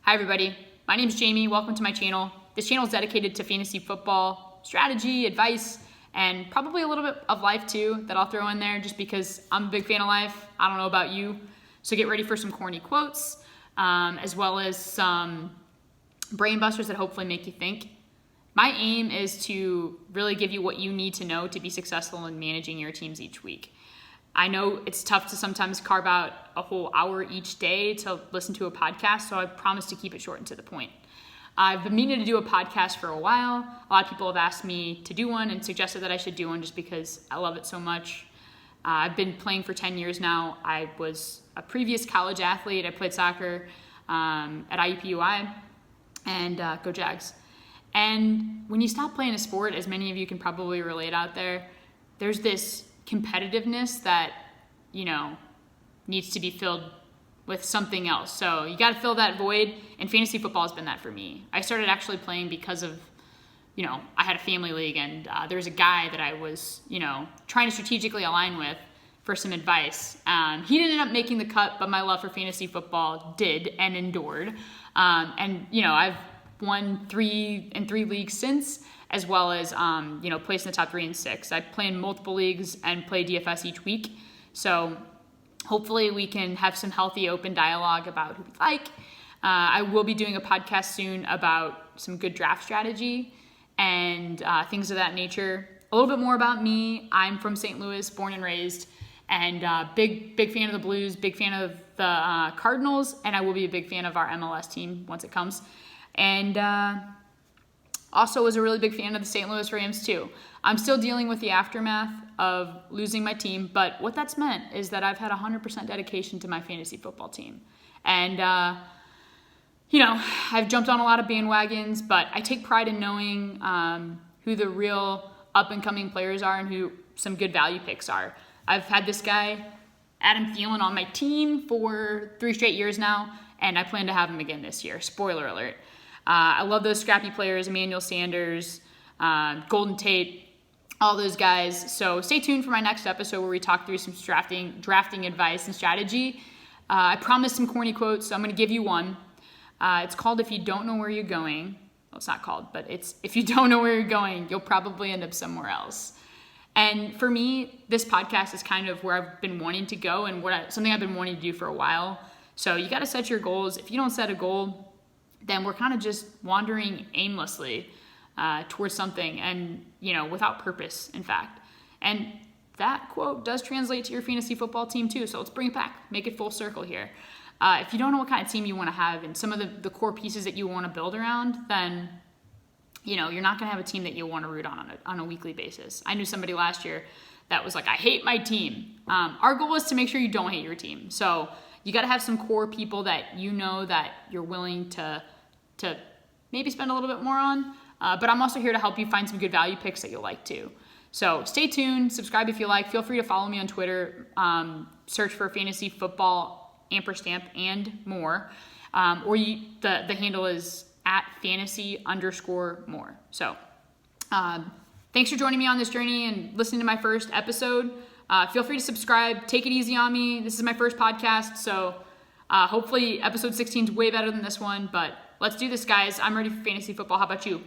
Hi everybody, my name is Jamie. Welcome to my channel. This channel is dedicated to fantasy football strategy, advice, and probably a little bit of life too that I'll throw in there just because I'm a big fan of life. I don't know about you. So get ready for some corny quotes, as well as some brain busters that hopefully make you think. My aim is to really give you what you need to know to be successful in managing your teams each week. I know it's tough to sometimes carve out a whole hour each day to listen to a podcast, so I promise to keep it short and to the point. I've been meaning to do a podcast for a while. A lot of people have asked me to do one and suggested that I should do one just because I love it so much. I've been playing for 10 years now. I was a previous college athlete. I played soccer at IUPUI, and go Jags. And when you stop playing a sport, as many of you can probably relate out there, there's this competitiveness that, needs to be filled with something else. So you got to fill that void, and fantasy football has been that for me. I started actually playing because of, I had a family league, and there was a guy that I was, trying to strategically align with for some advice. He didn't end up making the cut, but my love for fantasy football did and endured. I've won 3 leagues since, as well as, placed in the top 3 and 6. I play in multiple leagues and play DFS each week. So hopefully we can have some healthy, open dialogue about who we like. I will be doing a podcast soon about some good draft strategy and things of that nature. A little bit more about me. I'm from St. Louis, born and raised, and big fan of the Blues, big fan of the Cardinals, and I will be a big fan of our MLS team once it comes. And also was a really big fan of the St. Louis Rams too. I'm still dealing with the aftermath of losing my team, but what that's meant is that I've had 100% dedication to my fantasy football team. And, I've jumped on a lot of bandwagons, but I take pride in knowing who the real up-and-coming players are and who some good value picks are. I've had this guy, Adam Thielen, on my team for 3 straight years now, and I plan to have him again this year. Spoiler alert. I love those scrappy players, Emmanuel Sanders, Golden Tate, all those guys. So stay tuned for my next episode where we talk through some drafting advice and strategy. I promised some corny quotes, so I'm going to give you one. It's called "If You Don't Know Where You're Going." Well, it's not called, but it's "If you don't know where you're going, you'll probably end up somewhere else." And for me, this podcast is kind of where I've been wanting to go and something I've been wanting to do for a while. So you got to set your goals. If you don't set a goal, then we're kind of just wandering aimlessly towards something and, without purpose, in fact. And that quote does translate to your fantasy football team too, so let's bring it back, make it full circle here. If you don't know what kind of team you want to have and some of the core pieces that you want to build around, then, you're not going to have a team that you'll want to root on a weekly basis. I knew somebody last year that was like, I hate my team. Our goal is to make sure you don't hate your team. So you got to have some core people that that you're willing to maybe spend a little bit more on. But I'm also here to help you find some good value picks that you'll like too. So stay tuned, subscribe if you like. Feel free to follow me on Twitter. Search for fantasy football amperstamp and more. The handle is @fantasy_more. So thanks for joining me on this journey and listening to my first episode. Feel free to subscribe. Take it easy on me. This is my first podcast, so hopefully episode 16 is way better than this one, but let's do this, guys. I'm ready for fantasy football. How about you?